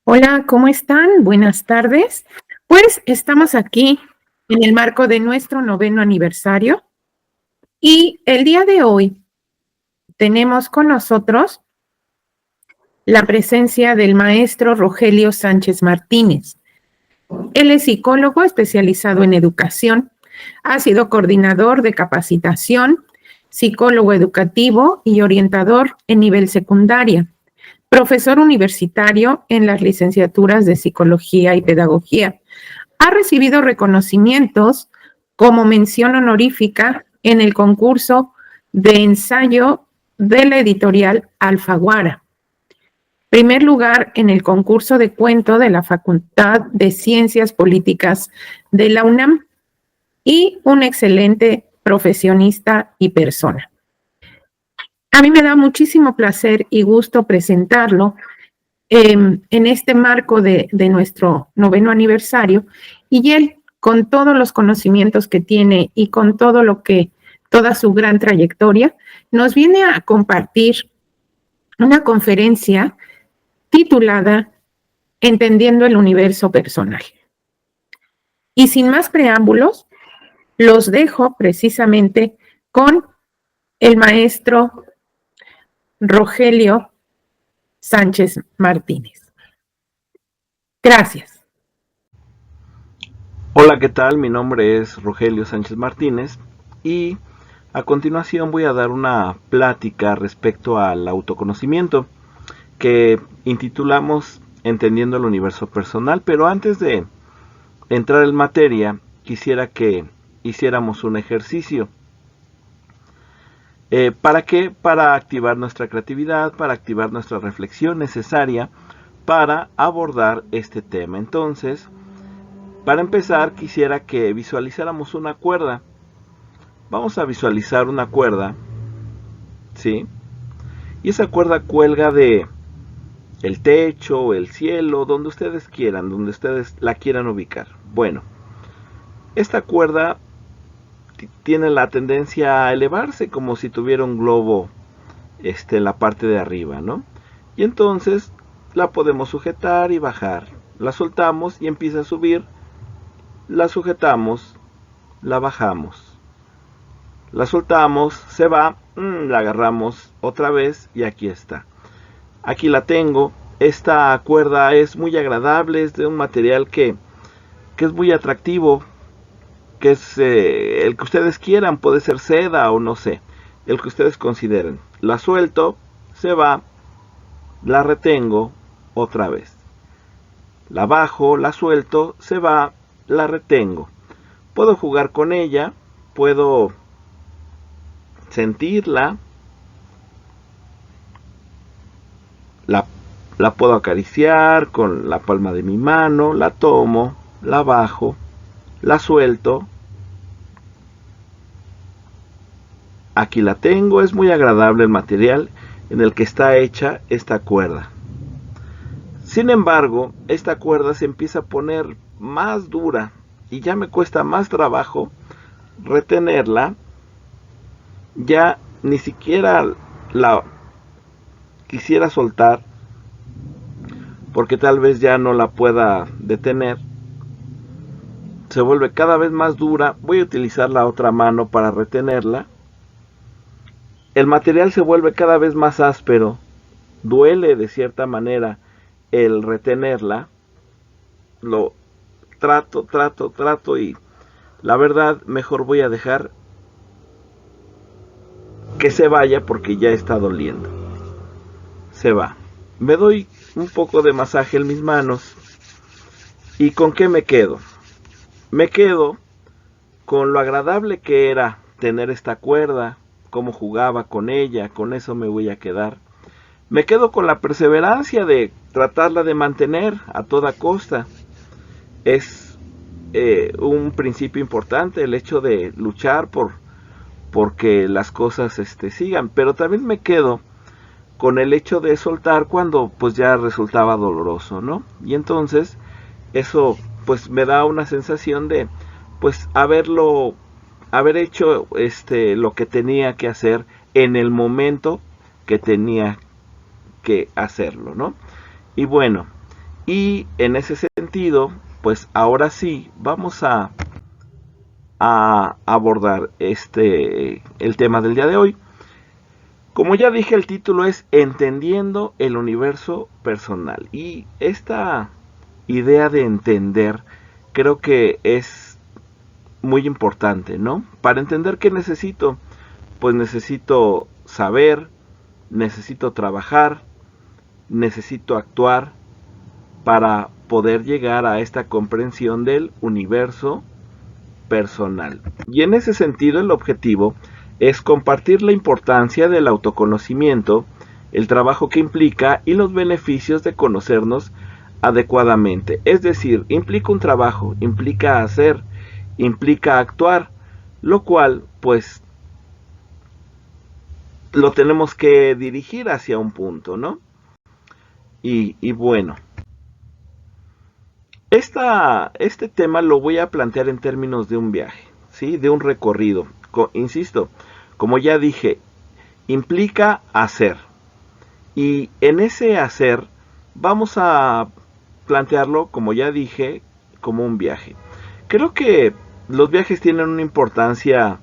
Hola, ¿cómo están? Buenas tardes. Pues estamos aquí en el marco de nuestro noveno aniversario y el día de hoy tenemos con nosotros la presencia del maestro Rogelio Sánchez Martínez. Él es psicólogo especializado en educación, ha sido coordinador de capacitación, psicólogo educativo y orientador en nivel secundaria, profesor universitario en las licenciaturas de psicología y pedagogía. Ha recibido reconocimientos como mención honorífica en el concurso de ensayo de la editorial Alfaguara. Primer lugar en el concurso de cuento de la Facultad de Ciencias Políticas de la UNAM y un excelente profesionista y persona. A mí me da muchísimo placer y gusto presentarlo en este marco de nuestro noveno aniversario, y él, con todos los conocimientos que tiene y con toda su gran trayectoria, nos viene a compartir una conferencia titulada Entendiendo el universo personal. Y sin más preámbulos, los dejo precisamente con el maestro Rogelio Sánchez Martínez. Gracias. Hola, ¿qué tal? Mi nombre es Rogelio Sánchez Martínez y a continuación voy a dar una plática respecto al autoconocimiento que intitulamos Entendiendo el universo personal, pero antes de entrar en materia quisiera que hiciéramos un ejercicio. ¿Para qué? Para activar nuestra creatividad, para activar nuestra reflexión necesaria para abordar este tema. Entonces, para empezar, quisiera que visualizáramos una cuerda. Vamos a visualizar una cuerda, ¿sí? Y esa cuerda cuelga de el techo, el cielo, donde ustedes quieran, donde ustedes la quieran ubicar. Bueno, esta cuerda tiene la tendencia a elevarse como si tuviera un globo en la parte de arriba, ¿no? Y entonces la podemos sujetar y bajar. La soltamos y empieza a subir. La sujetamos, la bajamos. La soltamos, se va, la agarramos otra vez y aquí está. Aquí la tengo. Esta cuerda es muy agradable, es de un material que es muy atractivo, que es el que ustedes quieran, puede ser seda o no sé, el que ustedes consideren. La suelto, se va, la retengo otra vez. La bajo, la suelto, se va, la retengo. Puedo jugar con ella, puedo sentirla, la puedo acariciar con la palma de mi mano, la tomo, la bajo, la suelto. Aquí la tengo, es muy agradable el material en el que está hecha esta cuerda. Sin embargo, esta cuerda se empieza a poner más dura y ya me cuesta más trabajo retenerla. Ya ni siquiera la quisiera soltar porque tal vez ya no la pueda detener. Se vuelve cada vez más dura. Voy a utilizar la otra mano para retenerla. El material se vuelve cada vez más áspero. Duele de cierta manera el retenerla. Lo trato y la verdad mejor voy a dejar que se vaya porque ya está doliendo. Se va. Me doy un poco de masaje en mis manos. ¿Y con qué me quedo? Me quedo con lo agradable que era tener esta cuerda, cómo jugaba con ella, con eso me voy a quedar. Me quedo con la perseverancia de tratarla de mantener a toda costa. Es un principio importante el hecho de luchar porque las cosas sigan, pero también me quedo con el hecho de soltar cuando pues ya resultaba doloroso, ¿no? Y entonces eso pues me da una sensación de pues haber hecho lo que tenía que hacer en el momento que tenía que hacerlo, ¿no? Y bueno, Y en ese sentido, pues ahora sí, vamos a abordar el tema del día de hoy. Como ya dije, el título es Entendiendo el universo personal. Y esta idea de entender creo que es muy importante, ¿no? Para entender qué necesito, pues necesito saber, necesito trabajar, necesito actuar para poder llegar a esta comprensión del universo personal. Y en ese sentido el objetivo es compartir la importancia del autoconocimiento, el trabajo que implica y los beneficios de conocernos adecuadamente. Es decir, implica un trabajo, implica hacer, implica actuar, lo cual pues lo tenemos que dirigir hacia un punto, ¿no? Y bueno, este tema lo voy a plantear en términos de un viaje, ¿sí? De un recorrido. Insisto, como ya dije, implica hacer. Y en ese hacer vamos a plantearlo, como ya dije, como un viaje. Creo que los viajes tienen una importancia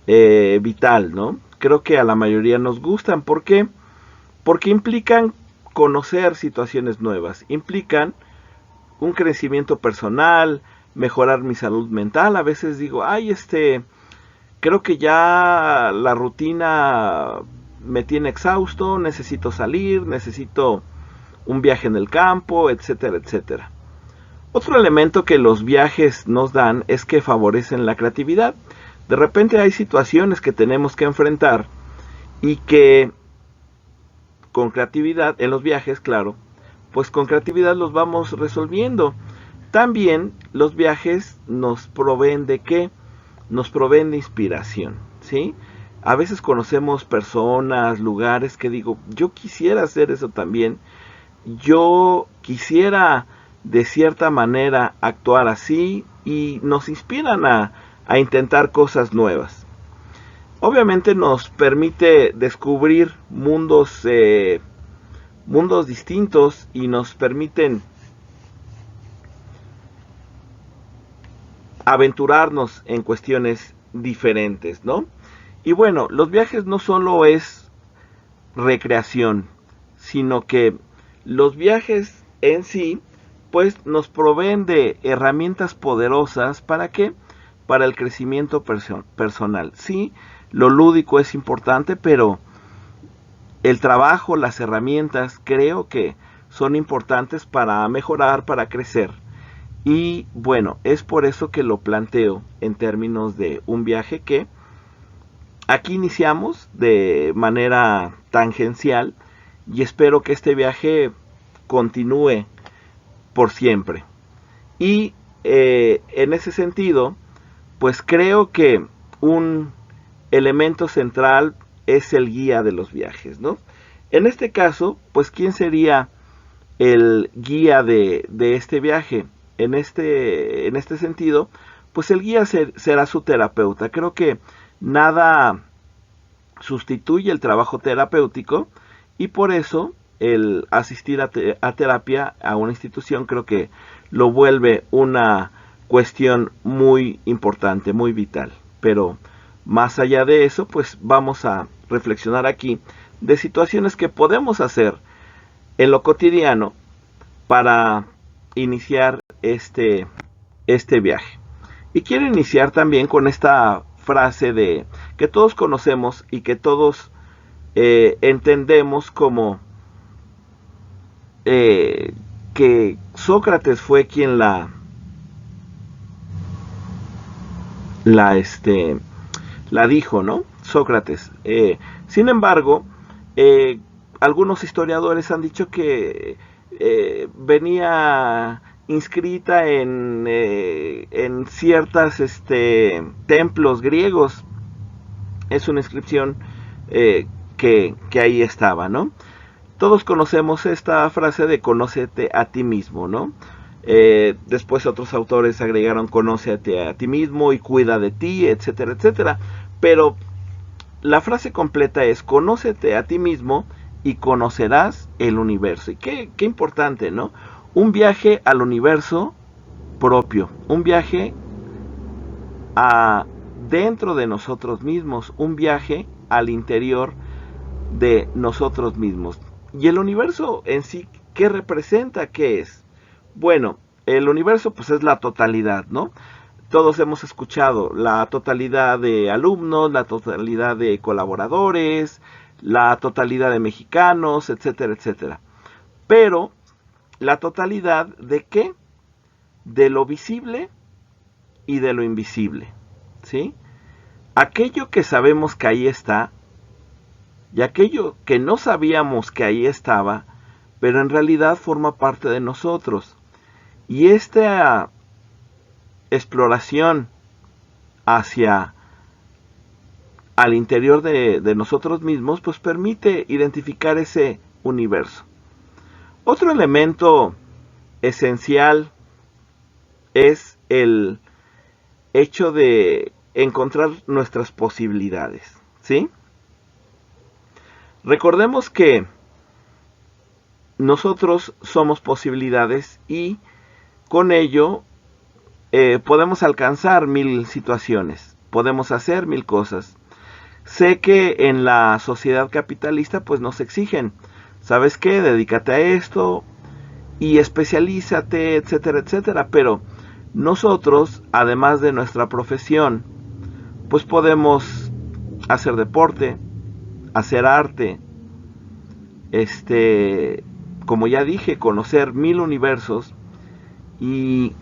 vital, ¿no? Creo que a la mayoría nos gustan. ¿Por qué? Porque implican conocer situaciones nuevas, implican un crecimiento personal, mejorar mi salud mental. A veces digo, ay, creo que ya la rutina me tiene exhausto, necesito salir, necesito un viaje en el campo, etcétera, etcétera. Otro elemento que los viajes nos dan es que favorecen la creatividad. De repente hay situaciones que tenemos que enfrentar y que con creatividad, en los viajes, claro, pues con creatividad los vamos resolviendo. También los viajes nos proveen de qué? Nos proveen de inspiración, ¿sí? A veces conocemos personas, lugares que digo, yo quisiera hacer eso también, yo quisiera de cierta manera actuar así, y nos inspiran a intentar cosas nuevas. Obviamente nos permite descubrir mundos distintos y nos permiten aventurarnos en cuestiones diferentes, ¿no? Y bueno, los viajes no solo es recreación, sino que los viajes en sí, pues nos proveen de herramientas poderosas. ¿Para qué? Para el crecimiento personal. Sí, lo lúdico es importante, pero el trabajo, las herramientas, creo que son importantes para mejorar, para crecer. Y bueno, es por eso que lo planteo en términos de un viaje que aquí iniciamos de manera tangencial y espero que este viaje continúe por siempre. Y en ese sentido, pues creo que un elemento central es el guía de los viajes, ¿no? En este caso, pues ¿quién sería el guía de este viaje? En este sentido, pues el guía será su terapeuta. Creo que nada sustituye el trabajo terapéutico y por eso el asistir a terapia a una institución creo que lo vuelve una cuestión muy importante, muy vital. Pero más allá de eso, pues vamos a reflexionar aquí de situaciones que podemos hacer en lo cotidiano para iniciar este viaje. Y quiero iniciar también con esta frase de que todos conocemos y que todos entendemos como que Sócrates fue quien la dijo, ¿no? Sócrates. Sin embargo, algunos historiadores han dicho que venía inscrita en ciertas templos griegos. Es una inscripción que ahí estaba, ¿no? Todos conocemos esta frase de conócete a ti mismo, ¿no? Después otros autores agregaron conócete a ti mismo y cuida de ti, etcétera, etcétera. Pero la frase completa es conócete a ti mismo y conocerás el universo. Y qué importante, ¿no? un viaje al universo propio, un viaje a dentro de nosotros mismos, un viaje al interior de nosotros mismos. Y el universo en sí, ¿qué representa? ¿Qué es? Bueno, el universo pues es la totalidad, ¿no? Todos hemos escuchado la totalidad de alumnos, la totalidad de colaboradores, la totalidad de mexicanos, etcétera, etcétera. Pero, ¿la totalidad de qué? De lo visible y de lo invisible, ¿sí? Aquello que sabemos que ahí está y aquello que no sabíamos que ahí estaba, pero en realidad forma parte de nosotros. Y esta exploración hacia al interior de nosotros mismos, pues permite identificar ese universo. Otro elemento esencial es el hecho de encontrar nuestras posibilidades, ¿sí? Recordemos que nosotros somos posibilidades y con ello podemos alcanzar 1000 situaciones, podemos hacer 1000 cosas. Sé que en la sociedad capitalista pues nos exigen, ¿sabes qué? Dedícate a esto y especialízate, etcétera, etcétera. Pero nosotros, además de nuestra profesión, pues podemos hacer deporte, hacer arte, como ya dije, conocer 1000 universos. Y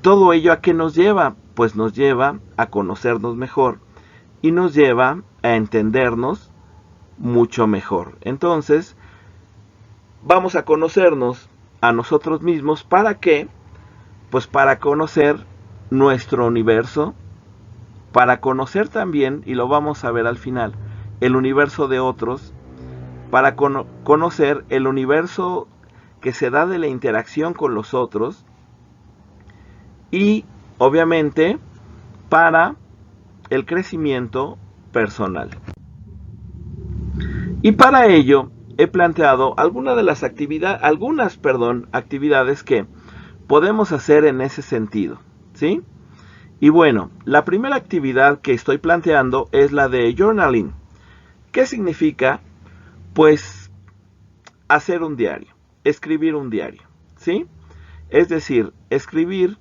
todo ello ¿a qué nos lleva? Pues nos lleva a conocernos mejor y nos lleva a entendernos mucho mejor. Entonces, vamos a conocernos a nosotros mismos. ¿Para qué? Pues para conocer nuestro universo, para conocer también, y lo vamos a ver al final, el universo de otros, para conocer el universo que se da de la interacción con los otros y, obviamente, para el crecimiento personal. Y para ello he planteado algunas actividades que podemos hacer en ese sentido, ¿sí? Y bueno, la primera actividad que estoy planteando es la de journaling. ¿Qué significa? Pues hacer un diario, escribir un diario, ¿sí? Es decir, escribir,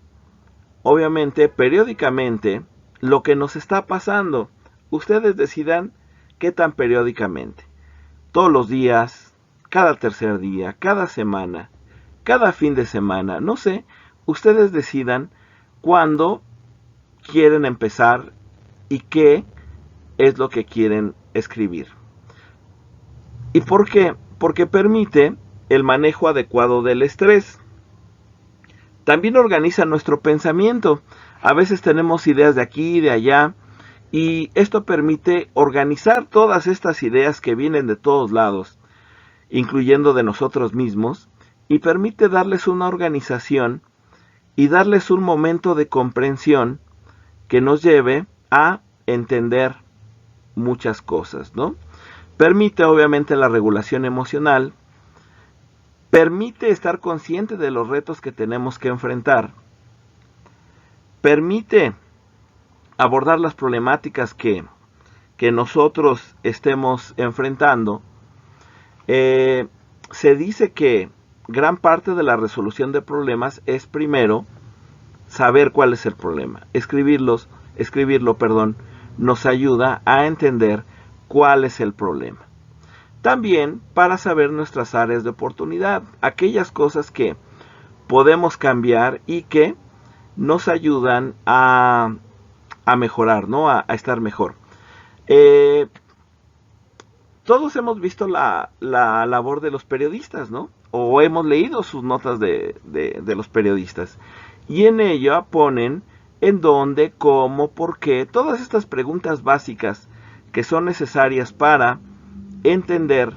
obviamente, periódicamente, lo que nos está pasando. Ustedes decidan qué tan periódicamente. Todos los días, cada tercer día, cada semana, cada fin de semana, no sé. Ustedes decidan cuándo quieren empezar y qué es lo que quieren escribir. ¿Y por qué? Porque permite el manejo adecuado del estrés. También organiza nuestro pensamiento. A veces tenemos ideas de aquí y de allá, y esto permite organizar todas estas ideas que vienen de todos lados, incluyendo de nosotros mismos, y permite darles una organización y darles un momento de comprensión que nos lleve a entender muchas cosas, ¿no? Permite obviamente la regulación emocional, permite estar consciente de los retos que tenemos que enfrentar, permite abordar las problemáticas que nosotros estemos enfrentando. Se dice que gran parte de la resolución de problemas es primero saber cuál es el problema. Escribirlo, nos ayuda a entender cuál es el problema. También para saber nuestras áreas de oportunidad, aquellas cosas que podemos cambiar y que nos ayudan a mejorar, ¿no? A estar mejor. Todos hemos visto la labor de los periodistas, ¿no? O hemos leído sus notas de los periodistas. Y en ella ponen en dónde, cómo, por qué, todas estas preguntas básicas que son necesarias para entender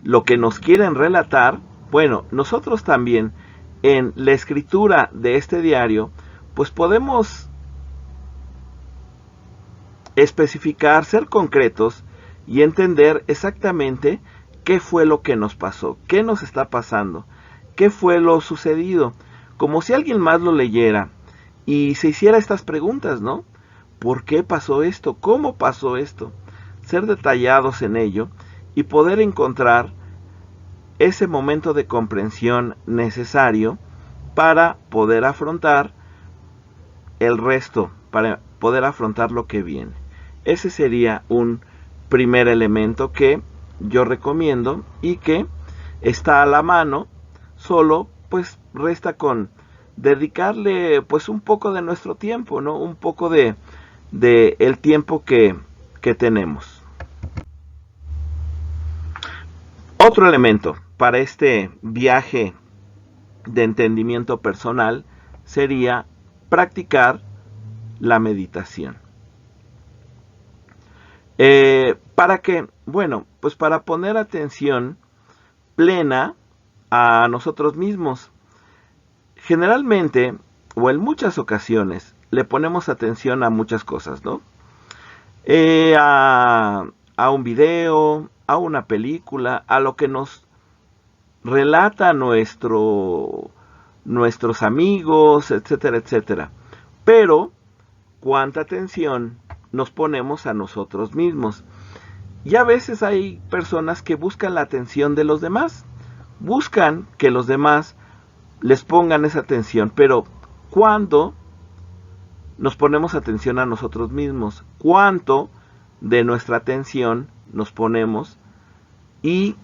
lo que nos quieren relatar. Bueno, nosotros también en la escritura de este diario, pues podemos especificar, ser concretos y entender exactamente qué fue lo que nos pasó, qué nos está pasando, qué fue lo sucedido, como si alguien más lo leyera y se hiciera estas preguntas, ¿no? ¿Por qué pasó esto? ¿Cómo pasó esto? Ser detallados en ello y poder encontrar ese momento de comprensión necesario para poder afrontar el resto, para poder afrontar lo que viene. Ese sería un primer elemento que yo recomiendo y que está a la mano, solo pues resta con dedicarle pues un poco de nuestro tiempo, ¿no? Un poco de el tiempo que tenemos. Otro elemento para este viaje de entendimiento personal sería practicar la meditación. ¿Para qué? Bueno, pues para poner atención plena a nosotros mismos. Generalmente, o en muchas ocasiones, le ponemos atención a muchas cosas, ¿no? A un video, a una película, a lo que nos relata nuestros amigos, etcétera, etcétera. Pero, ¿cuánta atención nos ponemos a nosotros mismos? Y a veces hay personas que buscan la atención de los demás, buscan que los demás les pongan esa atención, pero ¿cuándo nos ponemos atención a nosotros mismos? ¿Cuánto de nuestra atención nos ponemos y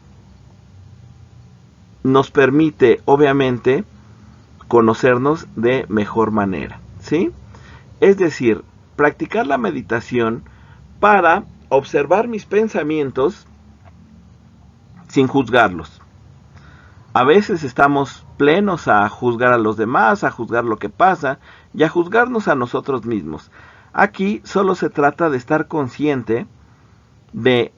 nos permite, obviamente, conocernos de mejor manera, ¿sí? Es decir, practicar la meditación para observar mis pensamientos sin juzgarlos. A veces estamos plenos a juzgar a los demás, a juzgar lo que pasa y a juzgarnos a nosotros mismos. Aquí solo se trata de estar consciente de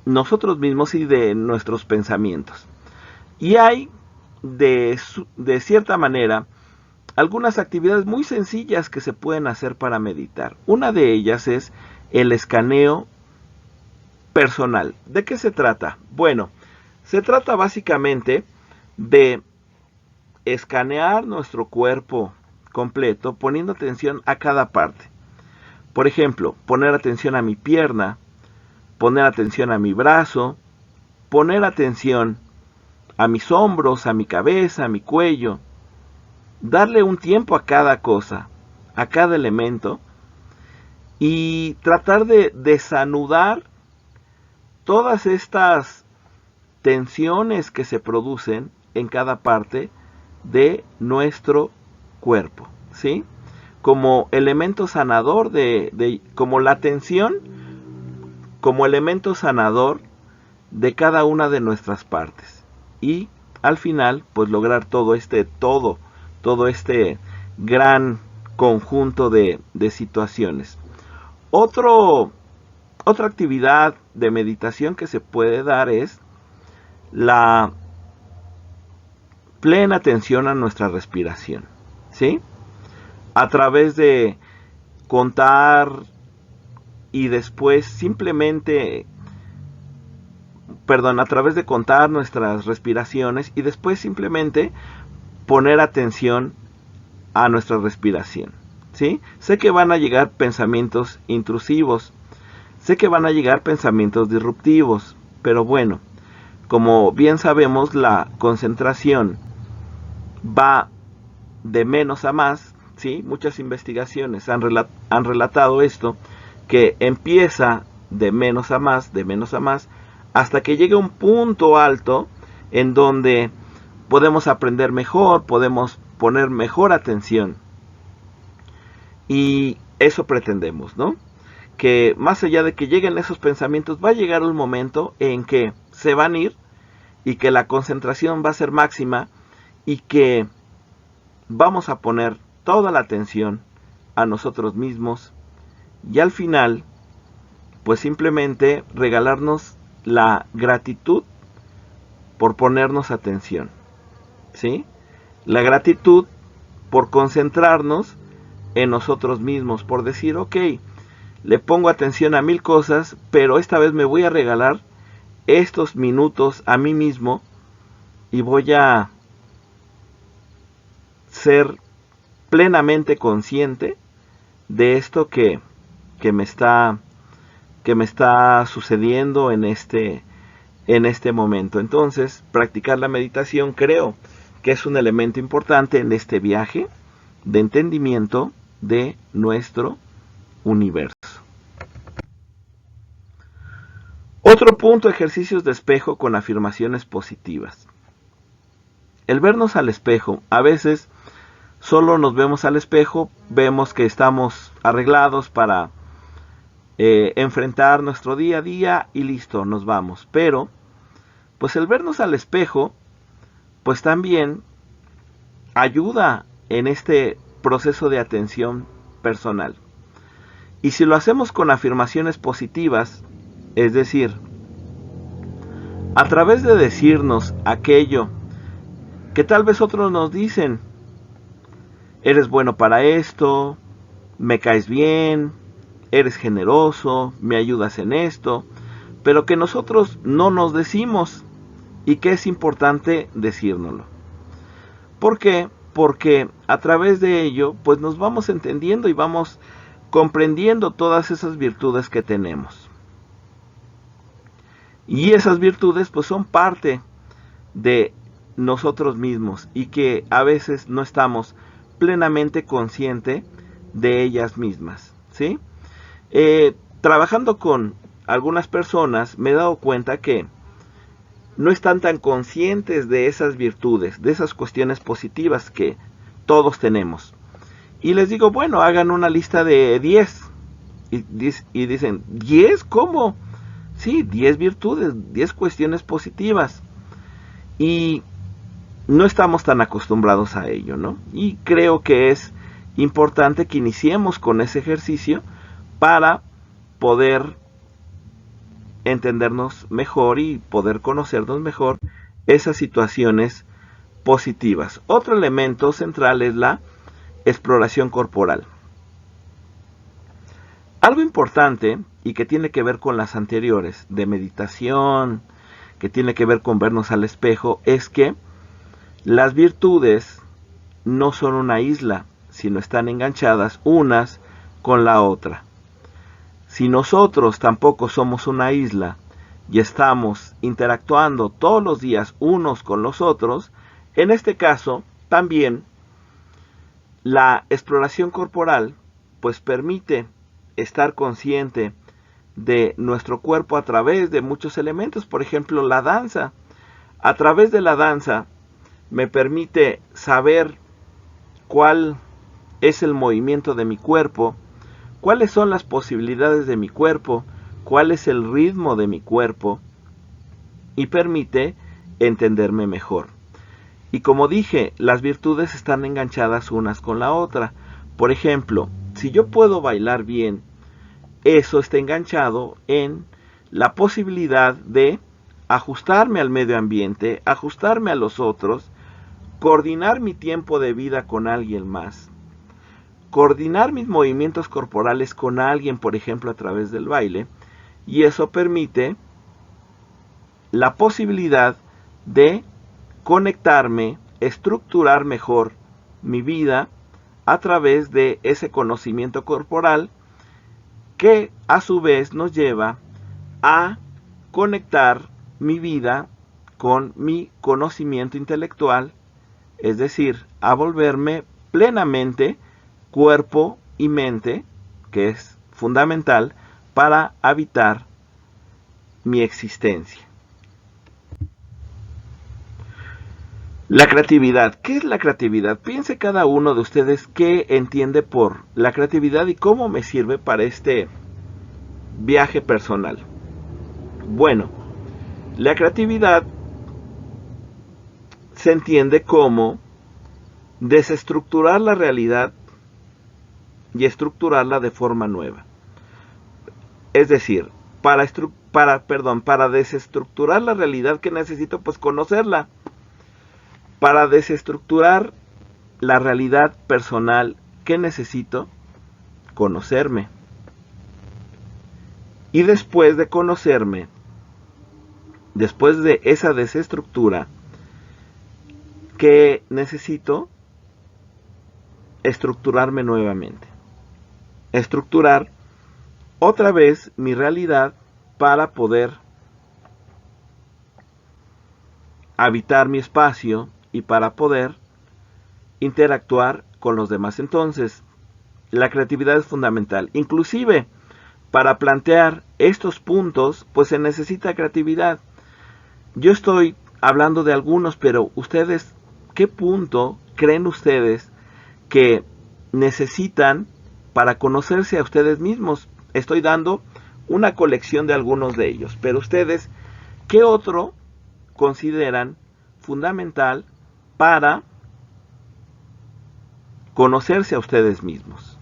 nosotros mismos y de nuestros pensamientos. Y hay, de cierta manera, algunas actividades muy sencillas que se pueden hacer para meditar. Una de ellas es el escaneo personal. ¿De qué se trata? Bueno, se trata básicamente de escanear nuestro cuerpo completo poniendo atención a cada parte. Por ejemplo, poner atención a mi pierna, poner atención a mi brazo, poner atención a mis hombros, a mi cabeza, a mi cuello, darle un tiempo a cada cosa, a cada elemento y tratar de desanudar todas estas tensiones que se producen en cada parte de nuestro cuerpo, ¿sí? Como elemento sanador como la tensión, como elemento sanador de cada una de nuestras partes. Y al final, pues lograr todo este gran conjunto de situaciones. Otra actividad de meditación que se puede dar es la plena atención a nuestra respiración, ¿sí? A través de contar y después a través de contar nuestras respiraciones y después simplemente poner atención a nuestra respiración, ¿sí? Sé que van a llegar pensamientos intrusivos, sé que van a llegar pensamientos disruptivos, pero bueno, como bien sabemos, la concentración va de menos a más, ¿sí? Muchas investigaciones han relatado esto, que empieza de menos a más, hasta que llega un punto alto en donde podemos aprender mejor, podemos poner mejor atención. Y eso pretendemos, ¿no? Que más allá de que lleguen esos pensamientos, va a llegar un momento en que se van a ir y que la concentración va a ser máxima y que vamos a poner toda la atención a nosotros mismos y al final, pues simplemente regalarnos la gratitud por ponernos atención, ¿sí? La gratitud por concentrarnos en nosotros mismos, por decir, ok, le pongo atención a 1000 cosas, pero esta vez me voy a regalar estos minutos a mí mismo y voy a ser plenamente consciente de esto que me está sucediendo en este momento. Entonces, practicar la meditación creo que es un elemento importante en este viaje de entendimiento de nuestro universo. Otro punto, ejercicios de espejo con afirmaciones positivas. El vernos al espejo, a veces solo nos vemos al espejo, vemos que estamos arreglados para enfrentar nuestro día a día y listo, nos vamos. Pero, pues el vernos al espejo, pues también ayuda en este proceso de atención personal. Y si lo hacemos con afirmaciones positivas, es decir, a través de decirnos aquello que tal vez otros nos dicen, eres bueno para esto, me caes bien, eres generoso, me ayudas en esto, pero que nosotros no nos decimos y que es importante decírnoslo. ¿Por qué? Porque a través de ello, pues nos vamos entendiendo y vamos comprendiendo todas esas virtudes que tenemos. Y esas virtudes pues son parte de nosotros mismos y que a veces no estamos plenamente conscientes de ellas mismas, ¿sí? Trabajando con algunas personas me he dado cuenta que no están tan conscientes de esas virtudes, de esas cuestiones positivas que todos tenemos. Y les digo, bueno, hagan una lista de 10. Y dicen, ¿10? ¿Cómo? Sí, 10 virtudes, 10 cuestiones positivas. Y no estamos tan acostumbrados a ello, ¿no? Y creo que es importante que iniciemos con ese ejercicio para poder entendernos mejor y poder conocernos mejor esas situaciones positivas. Otro elemento central es la exploración corporal. Algo importante y que tiene que ver con las anteriores de meditación, que tiene que ver con vernos al espejo, es que las virtudes no son una isla, sino están enganchadas unas con la otra. Si nosotros tampoco somos una isla y estamos interactuando todos los días unos con los otros, en este caso también la exploración corporal pues permite estar consciente de nuestro cuerpo a través de muchos elementos. Por ejemplo, la danza. A través de la danza me permite saber cuál es el movimiento de mi cuerpo, cuáles son las posibilidades de mi cuerpo, cuál es el ritmo de mi cuerpo y permite entenderme mejor. Y como dije, las virtudes están enganchadas unas con la otra. Por ejemplo, si yo puedo bailar bien, eso está enganchado en la posibilidad de ajustarme al medio ambiente, ajustarme a los otros, coordinar mi tiempo de vida con alguien más, coordinar mis movimientos corporales con alguien, por ejemplo, a través del baile, y eso permite la posibilidad de conectarme, estructurar mejor mi vida a través de ese conocimiento corporal que a su vez nos lleva a conectar mi vida con mi conocimiento intelectual, es decir, a volverme plenamente cuerpo y mente, que es fundamental para habitar mi existencia. La creatividad. ¿Qué es la creatividad? Piense cada uno de ustedes qué entiende por la creatividad y cómo me sirve para este viaje personal. Bueno, la creatividad se entiende como desestructurar la realidad y estructurarla de forma nueva. Es decir, para desestructurar la realidad, ¿qué necesito? Pues conocerla. Para desestructurar la realidad personal, ¿qué necesito? Conocerme. Y después de conocerme, después de esa desestructura, ¿qué necesito? estructurarme nuevamente. Estructurar otra vez mi realidad para poder habitar mi espacio y para poder interactuar con los demás. Entonces, la creatividad es fundamental. Inclusive, para plantear estos puntos, pues se necesita creatividad. Yo estoy hablando de algunos, pero ustedes, ¿qué punto creen ustedes que necesitan para conocerse a ustedes mismos? Estoy dando una colección de algunos de ellos, pero ustedes, ¿qué otro consideran fundamental para conocerse a ustedes mismos?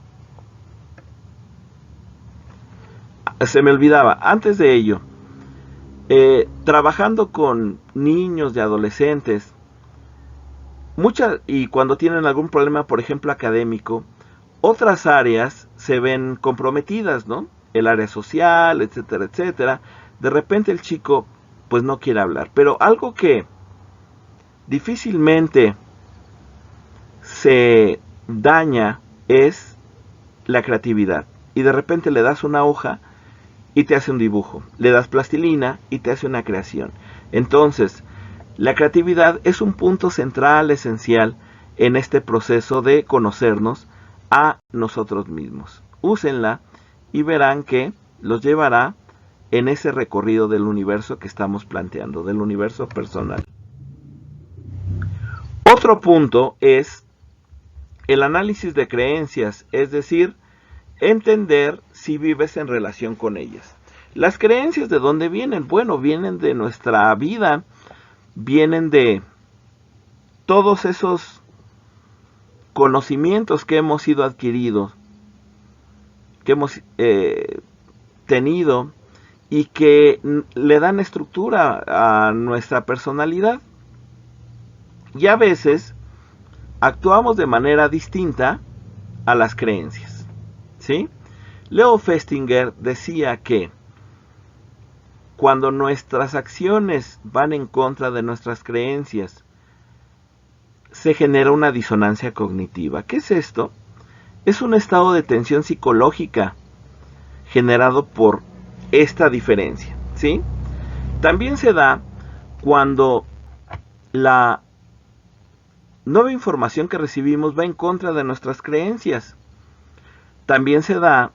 Se me olvidaba, antes de ello, trabajando con niños y adolescentes, y cuando tienen algún problema, por ejemplo, académico, otras áreas se ven comprometidas, ¿no? El área social, etcétera, etcétera. De repente el chico, pues no quiere hablar. Pero algo que difícilmente se daña es la creatividad. Y de repente le das una hoja y te hace un dibujo. Le das plastilina y te hace una creación. Entonces, la creatividad es un punto central, esencial, en este proceso de conocernos a nosotros mismos. Úsenla y verán que los llevará en ese recorrido del universo que estamos planteando, del universo personal. Otro punto es el análisis de creencias, es decir, entender si vives en relación con ellas. Las creencias, ¿de dónde vienen? Bueno, vienen de nuestra vida, vienen de todos esos conocimientos que hemos ido adquiridos, que hemos tenido y que le dan estructura a nuestra personalidad. Y a veces actuamos de manera distinta a las creencias, ¿sí? Leo Festinger decía que cuando nuestras acciones van en contra de nuestras creencias, se genera una disonancia cognitiva. ¿Qué es esto? Es un estado de tensión psicológica generado por esta diferencia, ¿sí? También se da cuando la nueva información que recibimos va en contra de nuestras creencias. También se da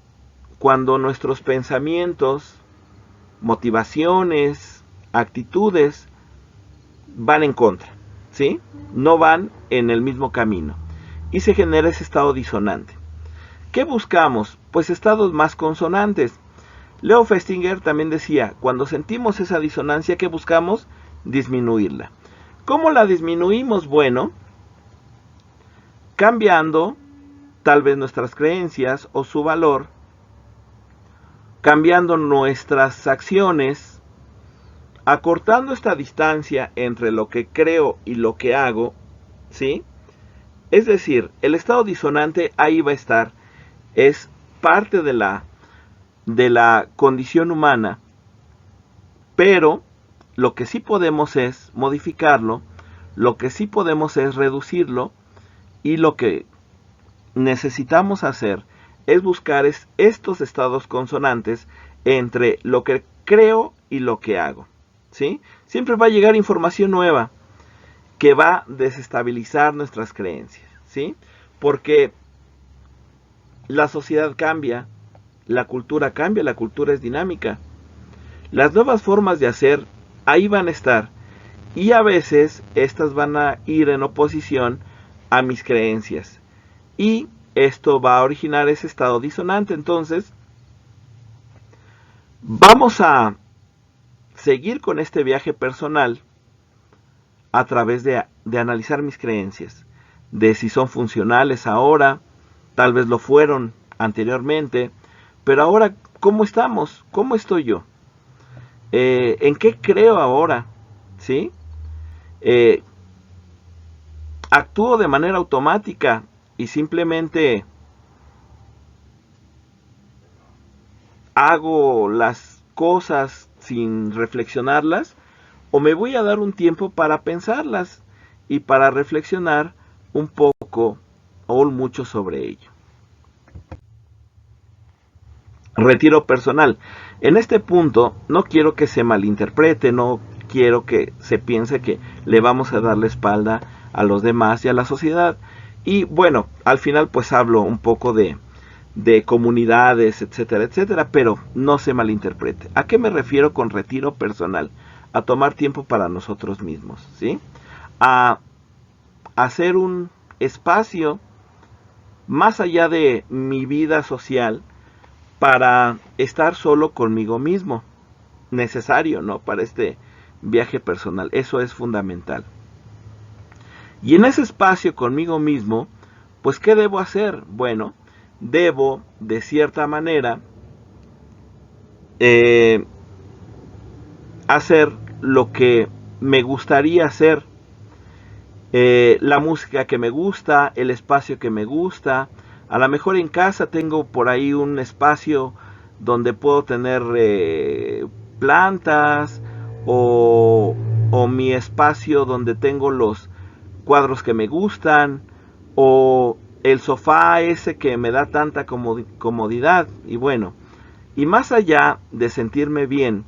cuando nuestros pensamientos, motivaciones, actitudes van en contra, ¿sí? No van en el mismo camino y se genera ese estado disonante. ¿Qué buscamos? Pues estados más consonantes. Leo Festinger también decía, cuando sentimos esa disonancia, ¿qué buscamos? Disminuirla. ¿Cómo la disminuimos? Bueno, cambiando tal vez nuestras creencias o su valor, cambiando nuestras acciones, acortando esta distancia entre lo que creo y lo que hago, ¿sí? Es decir, el estado disonante ahí va a estar, es parte de la condición humana, pero lo que sí podemos es modificarlo, lo que sí podemos es reducirlo, y lo que necesitamos hacer es buscar estos estados consonantes entre lo que creo y lo que hago, ¿sí? Siempre va a llegar información nueva que va a desestabilizar nuestras creencias, ¿sí? Porque la sociedad cambia, la cultura es dinámica. Las nuevas formas de hacer ahí van a estar y a veces estas van a ir en oposición a mis creencias y esto va a originar ese estado disonante. Entonces vamos a seguir con este viaje personal a través de analizar mis creencias, de si son funcionales ahora, tal vez lo fueron anteriormente, pero ahora ¿cómo estamos? ¿Cómo estoy yo? ¿En qué creo ahora? ¿Sí? ¿Actúo de manera automática y simplemente hago las cosas sin reflexionarlas? ¿O me voy a dar un tiempo para pensarlas y para reflexionar un poco o mucho sobre ello. Retiro personal. En este punto no quiero que se malinterprete, no quiero que se piense que le vamos a dar la espalda a los demás y a la sociedad. Y bueno, al final pues hablo un poco de comunidades, etcétera, etcétera, pero no se malinterprete. ¿A qué me refiero con retiro personal? A tomar tiempo para nosotros mismos, ¿sí? A hacer un espacio más allá de mi vida social para estar solo conmigo mismo. Necesario, ¿no? Para este viaje personal. Eso es fundamental. Y en ese espacio conmigo mismo, pues ¿qué debo hacer? Bueno, debo de cierta manera hacer lo que me gustaría hacer, la música que me gusta, el espacio que me gusta. A lo mejor en casa tengo por ahí un espacio donde puedo tener plantas o mi espacio donde tengo los cuadros que me gustan o el sofá ese que me da tanta comodidad. Y bueno, y más allá de sentirme bien,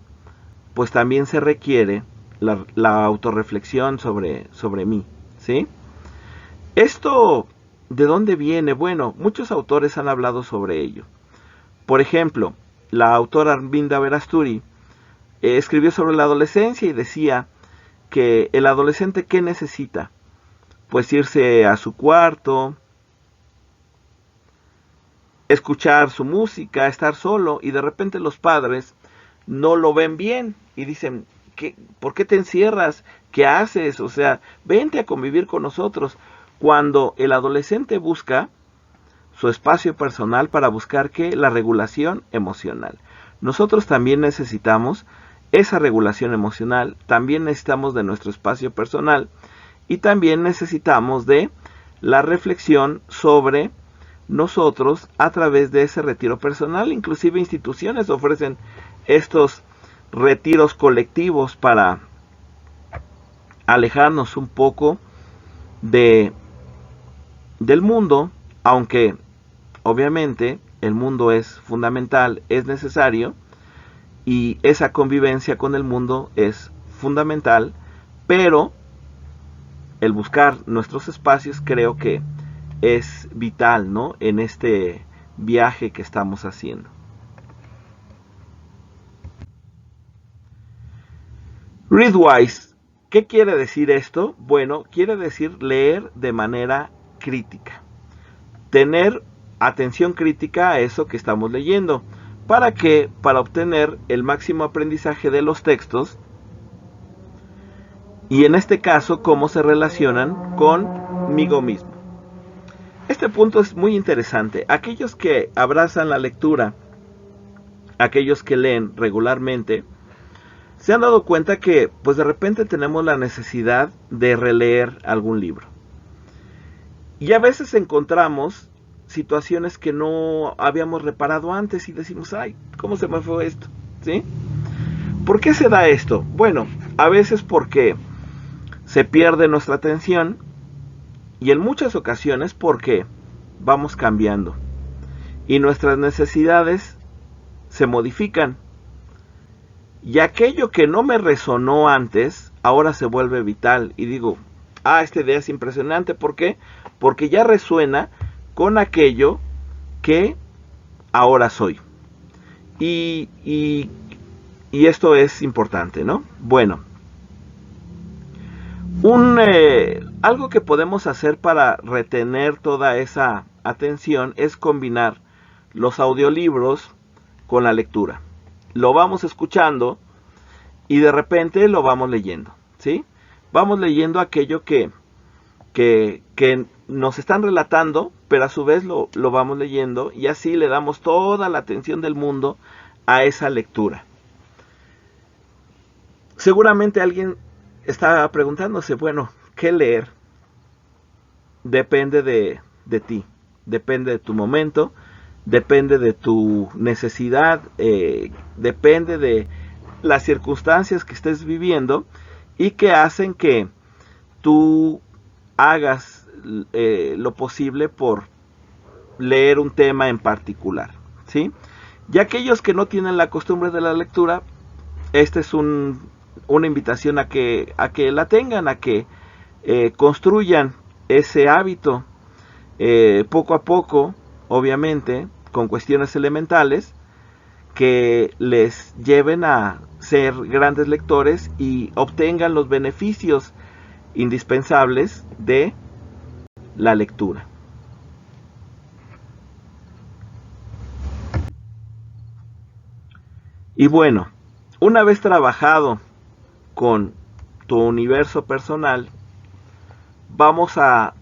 pues también se requiere la autorreflexión sobre mí, ¿sí? Esto, ¿de dónde viene? Bueno, muchos autores han hablado sobre ello. Por ejemplo, la autora Arminda Verasturi escribió sobre la adolescencia y decía que el adolescente, ¿qué necesita? Pues irse a su cuarto, escuchar su música, estar solo, y de repente los padres no lo ven bien y dicen, ¿por qué te encierras? ¿Qué haces? O sea, vente a convivir con nosotros. Cuando el adolescente busca su espacio personal para buscar ¿qué? La regulación emocional. Nosotros también necesitamos esa regulación emocional, también necesitamos de nuestro espacio personal y también necesitamos de la reflexión sobre nosotros a través de ese retiro personal. Inclusive instituciones ofrecen estos retiros colectivos para alejarnos un poco del mundo, aunque obviamente el mundo es fundamental, es necesario y esa convivencia con el mundo es fundamental, pero el buscar nuestros espacios creo que es vital, ¿no? En este viaje que estamos haciendo. Readwise, ¿qué quiere decir esto? Bueno, quiere decir leer de manera crítica. Tener atención crítica a eso que estamos leyendo. ¿Para qué? Para obtener el máximo aprendizaje de los textos y en este caso cómo se relacionan conmigo mismo. Este punto es muy interesante. Aquellos que abrazan la lectura, aquellos que leen regularmente, se han dado cuenta que pues de repente tenemos la necesidad de releer algún libro. Y a veces encontramos situaciones que no habíamos reparado antes y decimos, ay, ¿cómo se me fue esto? ¿Sí? ¿Por qué se da esto? Bueno, a veces porque se pierde nuestra atención y en muchas ocasiones porque vamos cambiando y nuestras necesidades se modifican. Y aquello que no me resonó antes, ahora se vuelve vital. Y digo, esta idea es impresionante. ¿Por qué? Porque ya resuena con aquello que ahora soy. Y esto es importante, ¿no? Bueno, algo que podemos hacer para retener toda esa atención es combinar los audiolibros con la lectura. Lo vamos escuchando y de repente lo vamos leyendo, ¿sí? Vamos leyendo aquello que nos están relatando, pero a su vez lo vamos leyendo y así le damos toda la atención del mundo a esa lectura. Seguramente alguien está preguntándose, bueno, ¿qué leer? Depende de ti, depende de tu momento, depende de tu necesidad, depende de las circunstancias que estés viviendo y que hacen que tú hagas lo posible por leer un tema en particular, ¿sí? Y aquellos que no tienen la costumbre de la lectura, esta es una invitación a que la tengan, a que construyan ese hábito poco a poco, obviamente, con cuestiones elementales que les lleven a ser grandes lectores y obtengan los beneficios indispensables de la lectura. Y bueno, una vez trabajado con tu universo personal, vamos a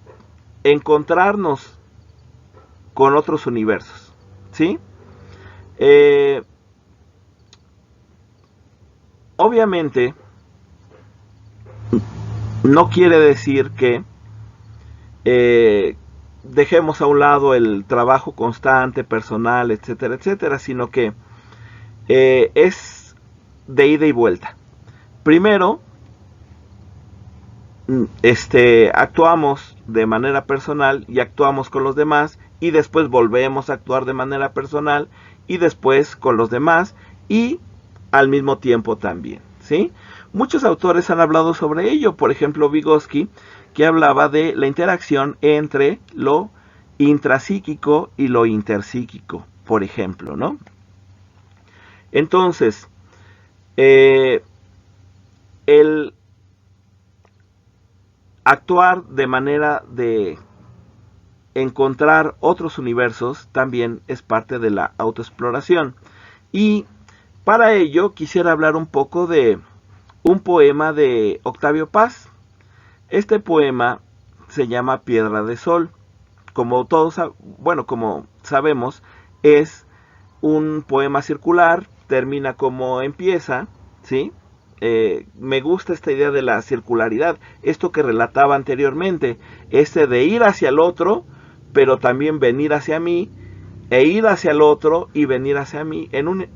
encontrarnos con otros universos, ¿sí? Obviamente, no quiere decir que dejemos a un lado el trabajo constante, personal, etcétera, etcétera, sino que es de ida y vuelta. Primero, actuamos de manera personal y actuamos con los demás, y después volvemos a actuar de manera personal y después con los demás y al mismo tiempo también, ¿sí? Muchos autores han hablado sobre ello, por ejemplo Vygotsky, que hablaba de la interacción entre lo intrapsíquico y lo interpsíquico, por ejemplo, ¿no? Entonces, el actuar de manera de encontrar otros universos también es parte de la autoexploración. Y para ello quisiera hablar un poco de un poema de Octavio Paz. Este poema se llama Piedra de Sol. Como sabemos, es un poema circular, termina como empieza, ¿sí? Me gusta esta idea de la circularidad, esto que relataba anteriormente, de ir hacia el otro, pero también venir hacia mí, e ir hacia el otro y venir hacia mí, en un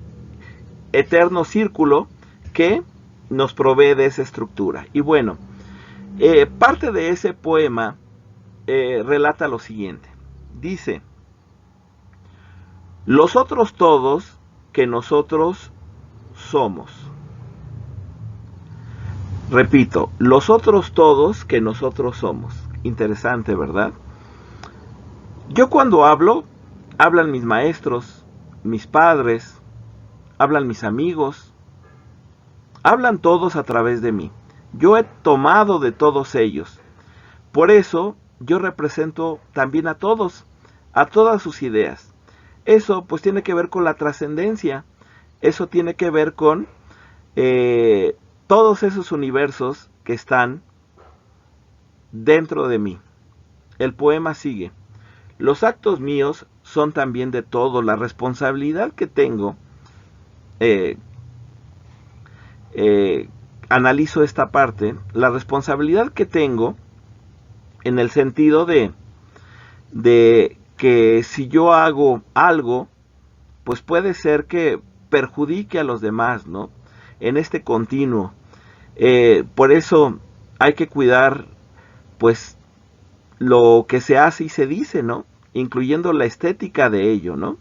eterno círculo que nos provee de esa estructura. Y bueno, parte de ese poema relata lo siguiente. Dice: los otros todos que nosotros somos. Repito, los otros todos que nosotros somos. Interesante, ¿verdad? Yo cuando hablo, hablan mis maestros, mis padres, hablan mis amigos, hablan todos a través de mí. Yo he tomado de todos ellos. Por eso yo represento también a todos, a todas sus ideas. Eso pues tiene que ver con la trascendencia. Eso tiene que ver con todos esos universos que están dentro de mí. El poema sigue: los actos míos son también de todos. La responsabilidad que tengo, analizo esta parte, la responsabilidad que tengo en el sentido de que si yo hago algo, pues puede ser que perjudique a los demás, ¿no? En este continuo. Por eso hay que cuidar, pues, lo que se hace y se dice, ¿no? Incluyendo la estética de ello, ¿no?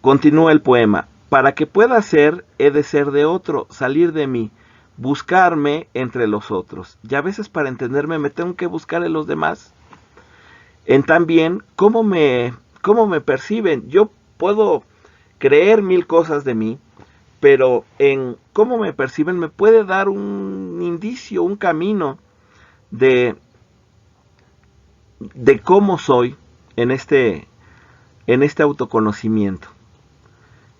Continúa el poema: para que pueda ser, he de ser de otro, salir de mí, buscarme entre los otros. Y a veces para entenderme me tengo que buscar en los demás. En también cómo me perciben. Yo puedo creer mil cosas de mí, pero en cómo me perciben me puede dar un indicio, un camino de cómo soy en este autoconocimiento.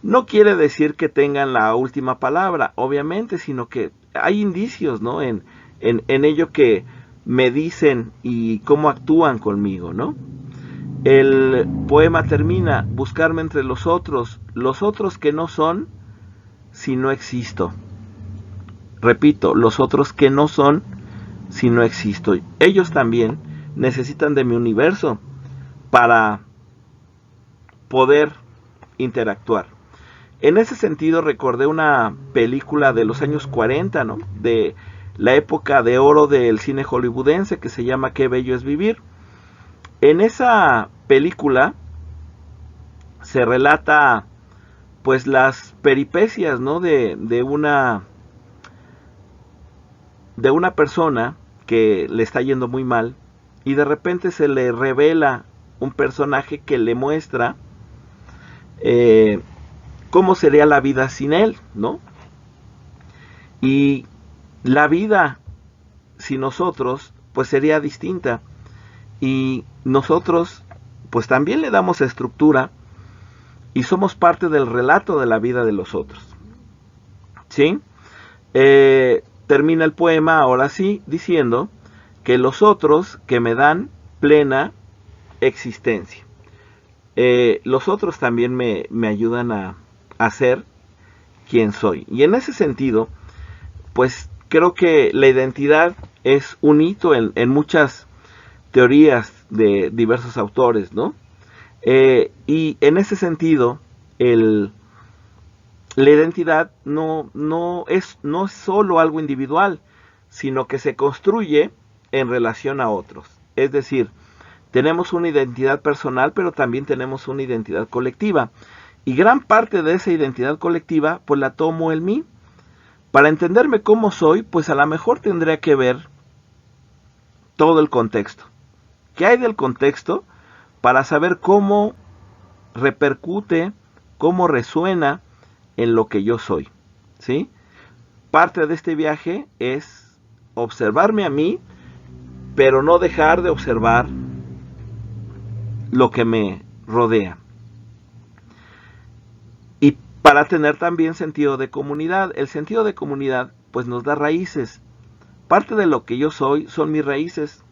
No quiere decir que tengan la última palabra, obviamente, sino que hay indicios, ¿no? En ello que me dicen y cómo actúan conmigo, ¿no? El poema termina: buscarme entre los otros que no son si no existo. Repito, los otros que no son si no existo. Ellos también necesitan de mi universo para poder interactuar. En ese sentido recordé una película de los años 40, ¿no? De la época de oro del cine hollywoodense, que se llama Qué bello es vivir. En esa película se relata pues las peripecias, ¿no? de una persona que le está yendo muy mal y de repente se le revela un personaje que le muestra cómo sería la vida sin él, ¿no? Y la vida sin nosotros pues sería distinta, y nosotros pues también le damos estructura y somos parte del relato de la vida de los otros, ¿sí? Termina el poema ahora sí diciendo que los otros que me dan plena existencia. Los otros también me ayudan a ser quien soy. Y en ese sentido, pues creo que la identidad es un hito en muchas teorías de diversos autores, ¿no? Y en ese sentido, la identidad no es solo algo individual, sino que se construye en relación a otros. Es decir, tenemos una identidad personal, pero también tenemos una identidad colectiva. Y gran parte de esa identidad colectiva, pues la tomo en mí. Para entenderme cómo soy, pues a lo mejor tendría que ver todo el contexto. ¿Qué hay del contexto? Para saber cómo repercute, cómo resuena en lo que yo soy, ¿sí? Parte de este viaje es observarme a mí, pero no dejar de observar lo que me rodea. Y para tener también sentido de comunidad. El sentido de comunidad pues nos da raíces. Parte de lo que yo soy son mis raíces.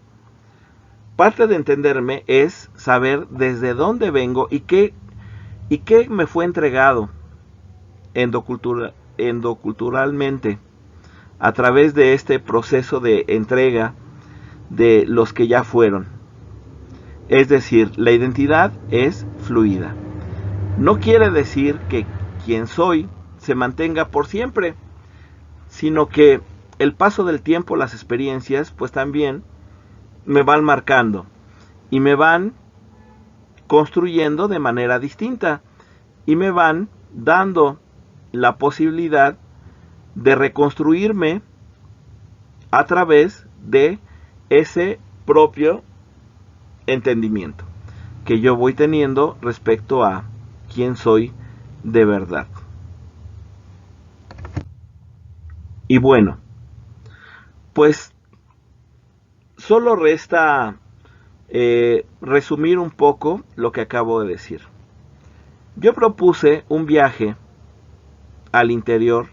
Parte de entenderme es saber desde dónde vengo y qué me fue entregado endoculturalmente a través de este proceso de entrega de los que ya fueron. Es decir, la identidad es fluida. No quiere decir que quien soy se mantenga por siempre, sino que el paso del tiempo, las experiencias, pues también me van marcando y me van construyendo de manera distinta y me van dando la posibilidad de reconstruirme a través de ese propio entendimiento que yo voy teniendo respecto a quién soy de verdad. Y bueno, pues solo resta resumir un poco lo que acabo de decir. Yo propuse un viaje al interior,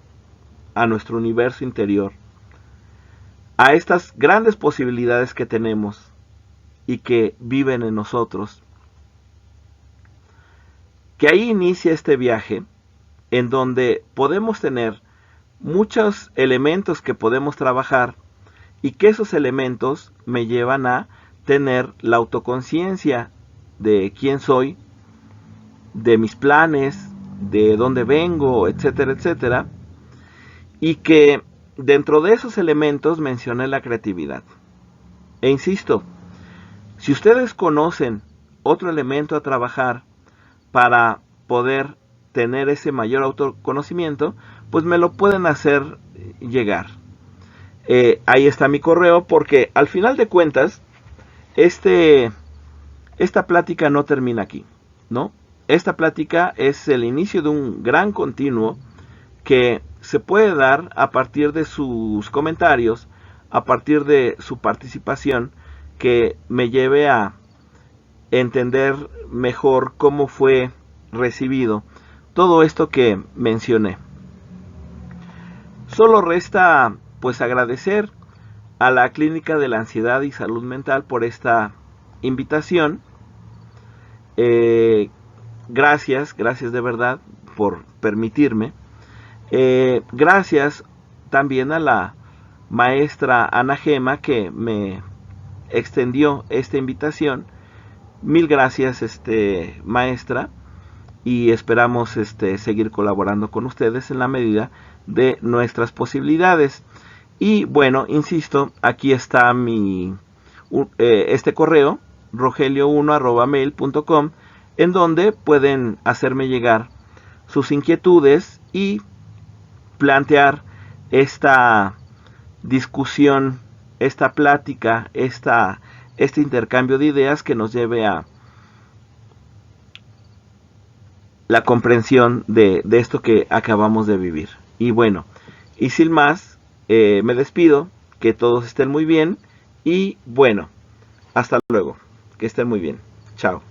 a nuestro universo interior, a estas grandes posibilidades que tenemos y que viven en nosotros. Que ahí inicia este viaje en donde podemos tener muchos elementos que podemos trabajar y que esos elementos me llevan a tener la autoconciencia de quién soy, de mis planes, de dónde vengo, etcétera, etcétera. Y que dentro de esos elementos mencioné la creatividad. E insisto, si ustedes conocen otro elemento a trabajar para poder tener ese mayor autoconocimiento, pues me lo pueden hacer llegar. Ahí está mi correo, porque al final de cuentas, esta plática no termina aquí, ¿no? Esta plática es el inicio de un gran continuo que se puede dar a partir de sus comentarios, a partir de su participación, que me lleve a entender mejor cómo fue recibido todo esto que mencioné. Solo resta pues agradecer a la Clínica de la Ansiedad y Salud Mental por esta invitación. Gracias de verdad por permitirme. Gracias también a la maestra Ana Gema que me extendió esta invitación. Mil gracias, maestra, y esperamos seguir colaborando con ustedes en la medida de nuestras posibilidades. Y bueno, insisto, aquí está mi este correo, rogelio1@mail.com, en donde pueden hacerme llegar sus inquietudes y plantear esta discusión, esta plática, este intercambio de ideas que nos lleve a la comprensión de esto que acabamos de vivir. Y bueno, y sin más, me despido, que todos estén muy bien y bueno, hasta luego, que estén muy bien, chao.